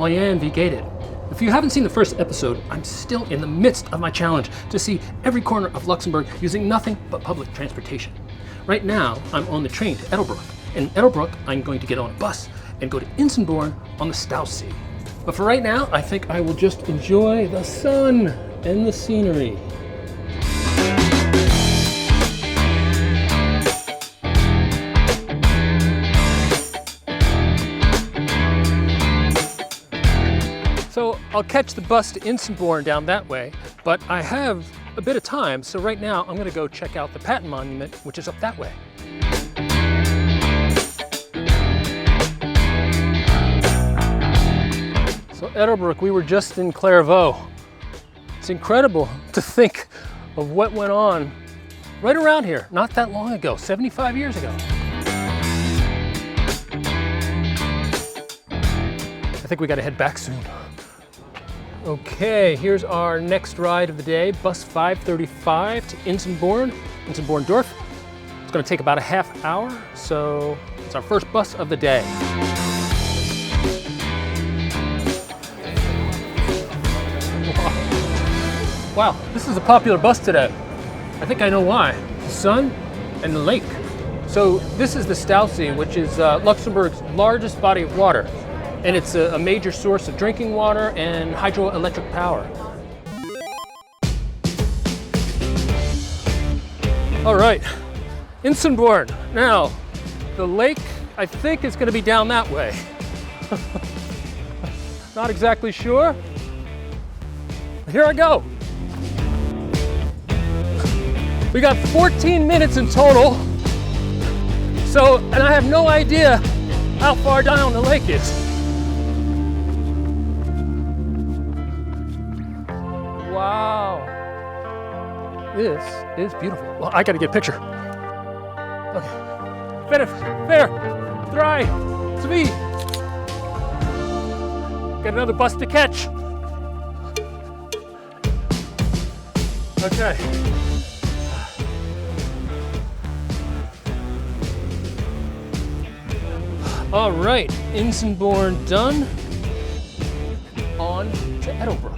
Moyen Gated. If you haven't seen the first episode, I'm still in the midst of my challenge to see every corner of Luxembourg using nothing but public transportation. Right now, I'm on the train to Edelbrook. In Edelbrook, I'm going to get on a bus and go to Insenborn on the Stausee. But for right now, I think I will just enjoy the sun and the scenery. So I'll catch the bus to Insenborn down that way, but I have a bit of time, so right now I'm gonna go check out the Patton Monument, which is up that way. So Edelbrook, we were just in Clairvaux. It's incredible to think of what went on right around here, not that long ago, 75 years ago. I think we gotta head back soon. Okay, here's our next ride of the day, bus 535 to Insenborn, Insenborn-Dorf. It's gonna take about a half hour, so it's our first bus of the day. Wow, this is a popular bus today. I think I know why. The sun and the lake. So this is the Stausee, which is Luxembourg's largest body of water. And it's a major source of drinking water and hydroelectric power. All right, Insenborn. Now, the lake, I think, is gonna be down that way. Not exactly sure. Here I go. We got 14 minutes in total. So, and I have no idea how far down the lake is. Wow, this is beautiful. Well, I gotta get a picture. Okay, fair, three, twee. Got another bus to catch. Okay. All right, Insenborn done. On to Edelbrook.